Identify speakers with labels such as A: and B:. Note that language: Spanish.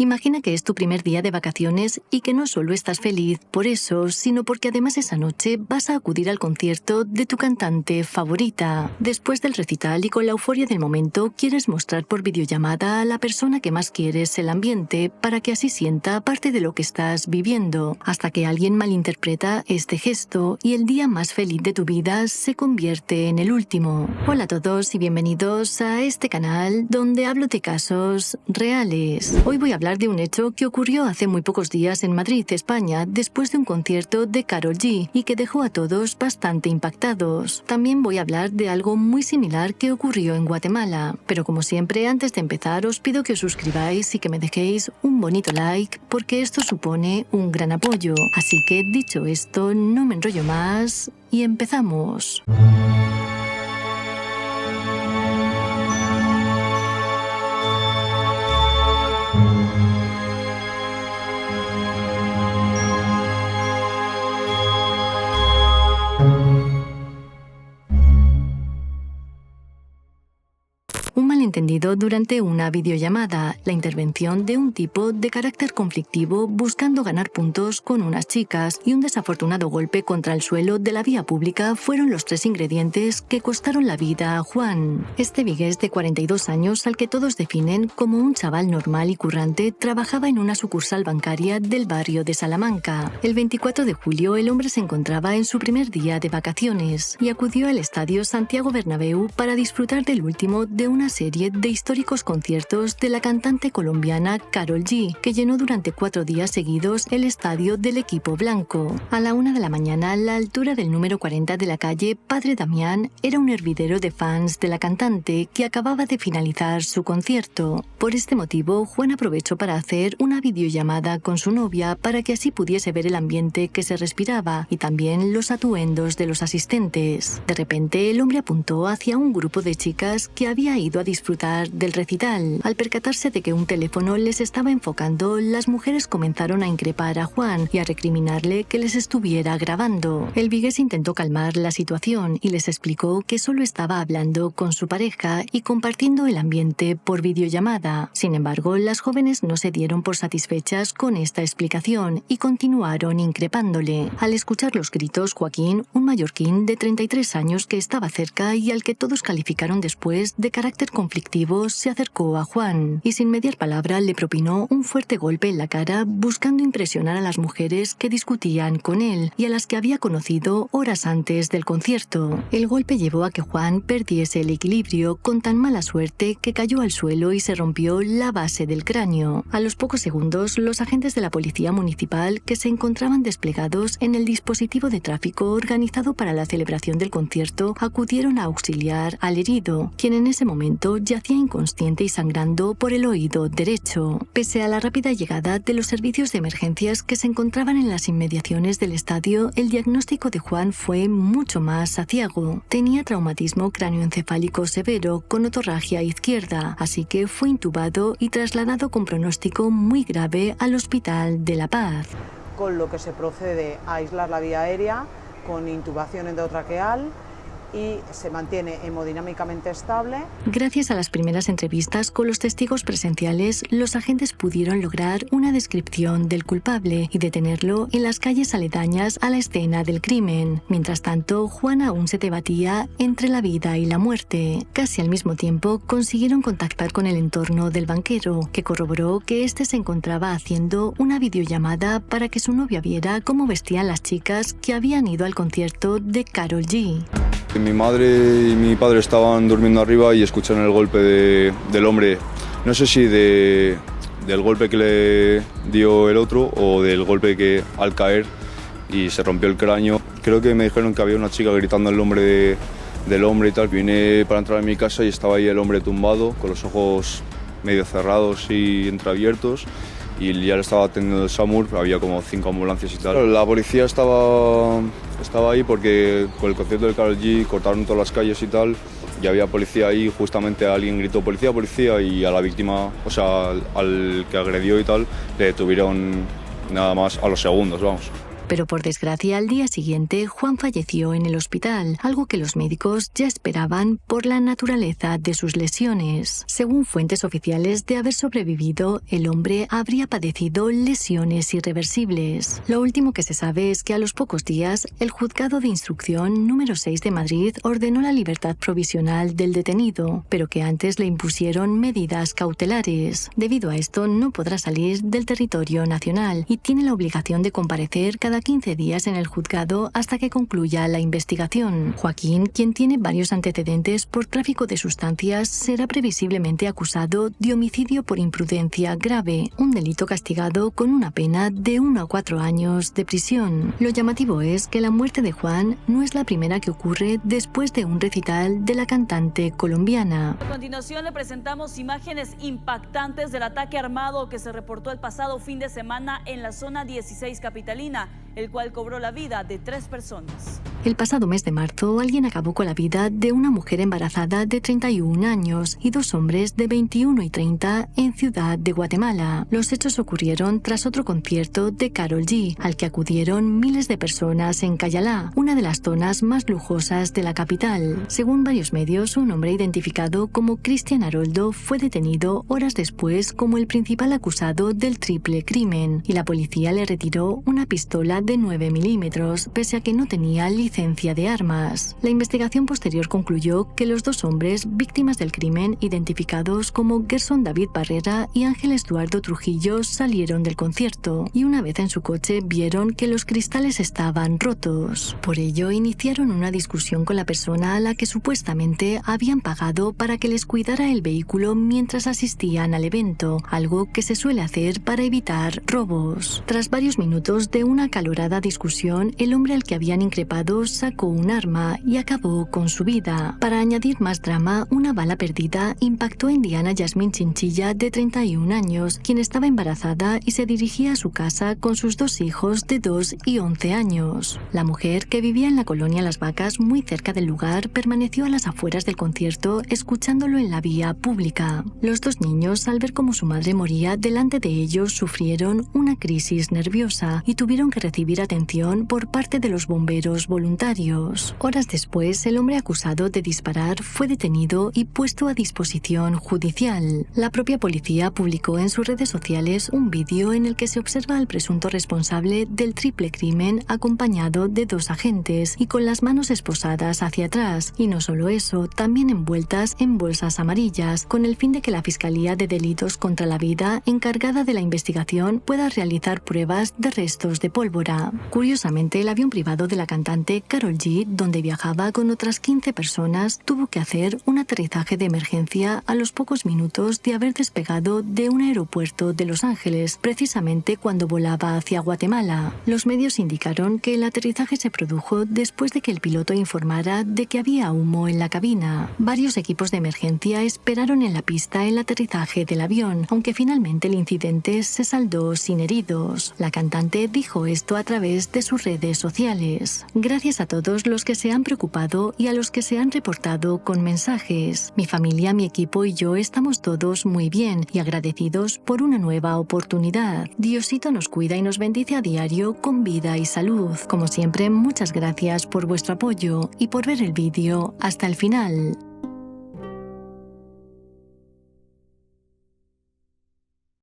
A: Imagina que es tu primer día de vacaciones y que no solo estás feliz por eso, sino porque además esa noche vas a acudir al concierto de tu cantante favorita. Después del recital y con la euforia del momento, quieres mostrar por videollamada a la persona que más quieres el ambiente para que así sienta parte de lo que estás viviendo, hasta que alguien malinterpreta este gesto y el día más feliz de tu vida se convierte en el último. Hola a todos y bienvenidos a este canal donde hablo de casos reales. Hoy voy a hablar de un hecho que ocurrió hace muy pocos días en Madrid, España, después de un concierto de Karol G y que dejó a todos bastante impactados. También voy a hablar de algo muy similar que ocurrió en Guatemala. Pero como siempre, antes de empezar, os pido que os suscribáis y que me dejéis un bonito like porque esto supone un gran apoyo. Así que dicho esto, no me enrollo más y empezamos. Un malentendido durante una videollamada, la intervención de un tipo de carácter conflictivo buscando ganar puntos con unas chicas y un desafortunado golpe contra el suelo de la vía pública fueron los tres ingredientes que costaron la vida a Juan. Este vigués de 42 años, al que todos definen como un chaval normal y currante, trabajaba en una sucursal bancaria del barrio de Salamanca. El 24 de julio el hombre se encontraba en su primer día de vacaciones y acudió al estadio Santiago Bernabéu para disfrutar del último de una serie de históricos conciertos de la cantante colombiana Karol G, que llenó durante 4 días seguidos el estadio del equipo blanco. A la 1 de la mañana, la altura del número 40 de la calle Padre Damián era un hervidero de fans de la cantante que acababa de finalizar su concierto. Por este motivo, Juan aprovechó para hacer una videollamada con su novia para que así pudiese ver el ambiente que se respiraba y también los atuendos de los asistentes. De repente, el hombre apuntó hacia un grupo de chicas que había ido a disfrutar del recital. Al percatarse de que un teléfono les estaba enfocando, las mujeres comenzaron a increpar a Juan y a recriminarle que les estuviera grabando. El vigués intentó calmar la situación y les explicó que solo estaba hablando con su pareja y compartiendo el ambiente por videollamada. Sin embargo, las jóvenes no se dieron por satisfechas con esta explicación y continuaron increpándole. Al escuchar los gritos, Joaquín, un mallorquín de 33 años que estaba cerca y al que todos calificaron después de carácter conflictivo, se acercó a Juan y sin mediar palabra le propinó un fuerte golpe en la cara buscando impresionar a las mujeres que discutían con él y a las que había conocido horas antes del concierto. El golpe llevó a que Juan perdiese el equilibrio con tan mala suerte que cayó al suelo y se rompió la base del cráneo. A los pocos segundos, los agentes de la policía municipal que se encontraban desplegados en el dispositivo de tráfico organizado para la celebración del concierto acudieron a auxiliar al herido, quien en ese momento yacía inconsciente y sangrando por el oído derecho. Pese a la rápida llegada de los servicios de emergencias que se encontraban en las inmediaciones del estadio, el diagnóstico de Juan fue mucho más aciago. Tenía traumatismo cráneoencefálico severo con otorragia izquierda, así que fue intubado y trasladado con pronóstico muy grave al Hospital de La Paz.
B: Con lo que se procede a aislar la vía aérea con intubación endotraqueal y se mantiene hemodinámicamente estable.
A: Gracias a las primeras entrevistas con los testigos presenciales, los agentes pudieron lograr una descripción del culpable y detenerlo en las calles aledañas a la escena del crimen. Mientras tanto, Juan aún se debatía entre la vida y la muerte. Casi al mismo tiempo, consiguieron contactar con el entorno del banquero, que corroboró que éste se encontraba haciendo una videollamada para que su novia viera cómo vestían las chicas que habían ido al concierto de Karol G.
C: Mi madre y mi padre estaban durmiendo arriba y escucharon el golpe del hombre, no sé si del golpe que le dio el otro o del golpe que al caer y se rompió el cráneo. Creo que me dijeron que había una chica gritando el nombre del hombre y tal. Vine para entrar en mi casa y estaba ahí el hombre tumbado con los ojos medio cerrados y entreabiertos y ya le estaba atendiendo el SAMUR, había como 5 ambulancias y tal. La policía estaba ahí porque con el concierto del Karol G cortaron todas las calles y tal y había policía ahí, justamente alguien gritó policía, policía y a la víctima, o sea, al que agredió y tal, le detuvieron nada más a los segundos, vamos.
A: Pero por desgracia, al día siguiente, Juan falleció en el hospital, algo que los médicos ya esperaban por la naturaleza de sus lesiones. Según fuentes oficiales, de haber sobrevivido, el hombre habría padecido lesiones irreversibles. Lo último que se sabe es que a los pocos días, el Juzgado de Instrucción número 6 de Madrid ordenó la libertad provisional del detenido, pero que antes le impusieron medidas cautelares. Debido a esto, no podrá salir del territorio nacional y tiene la obligación de comparecer cada 15 días en el juzgado hasta que concluya la investigación. Joaquín, quien tiene varios antecedentes por tráfico de sustancias, será previsiblemente acusado de homicidio por imprudencia grave, un delito castigado con una pena de 1 a 4 años de prisión. Lo llamativo es que la muerte de Juan no es la primera que ocurre después de un recital de la cantante colombiana.
D: A continuación le presentamos imágenes impactantes del ataque armado que se reportó el pasado fin de semana en la zona 16 capitalina, el cual cobró la vida de 3 personas.
A: El pasado mes de marzo, alguien acabó con la vida de una mujer embarazada de 31 años y 2 hombres de 21 y 30 en Ciudad de Guatemala. Los hechos ocurrieron tras otro concierto de Karol G, al que acudieron miles de personas en Cayalá, una de las zonas más lujosas de la capital. Según varios medios, un hombre identificado como Cristian Haroldo fue detenido horas después como el principal acusado del triple crimen, y la policía le retiró una pistola de 9 milímetros, pese a que no tenía licencia de armas. La investigación posterior concluyó que los 2 hombres víctimas del crimen, identificados como Gerson David Barrera y Ángel Eduardo Trujillo, salieron del concierto y una vez en su coche vieron que los cristales estaban rotos. Por ello, iniciaron una discusión con la persona a la que supuestamente habían pagado para que les cuidara el vehículo mientras asistían al evento, algo que se suele hacer para evitar robos. Tras varios minutos de una acalorada discusión, el hombre al que habían increpado sacó un arma y acabó con su vida. Para añadir más drama, una bala perdida impactó en Diana Yasmín Chinchilla, de 31 años, quien estaba embarazada y se dirigía a su casa con sus 2 hijos de 2 y 11 años. La mujer, que vivía en la colonia Las Vacas, muy cerca del lugar, permaneció a las afueras del concierto escuchándolo en la vía pública. Los 2 niños, al ver cómo su madre moría delante de ellos, sufrieron una crisis nerviosa y tuvieron que recibir atención por parte de los bomberos voluntarios. Horas después, el hombre acusado de disparar fue detenido y puesto a disposición judicial. La propia policía publicó en sus redes sociales un vídeo en el que se observa al presunto responsable del triple crimen acompañado de 2 agentes y con las manos esposadas hacia atrás. Y no solo eso, también envueltas en bolsas amarillas, con el fin de que la Fiscalía de Delitos contra la Vida, encargada de la investigación, pueda realizar pruebas de restos de pólvora. Curiosamente, el avión privado de la cantante Karol G, donde viajaba con otras 15 personas, tuvo que hacer un aterrizaje de emergencia a los pocos minutos de haber despegado de un aeropuerto de Los Ángeles, precisamente cuando volaba hacia Guatemala. Los medios indicaron que el aterrizaje se produjo después de que el piloto informara de que había humo en la cabina. Varios equipos de emergencia esperaron en la pista el aterrizaje del avión, aunque finalmente el incidente se saldó sin heridos. La cantante dijo esto a través de sus redes sociales. Gracias a todos los que se han preocupado y a los que se han reportado con mensajes. Mi familia, mi equipo y yo estamos todos muy bien y agradecidos por una nueva oportunidad. Diosito nos cuida y nos bendice a diario con vida y salud. Como siempre, muchas gracias por vuestro apoyo y por ver el vídeo hasta el final.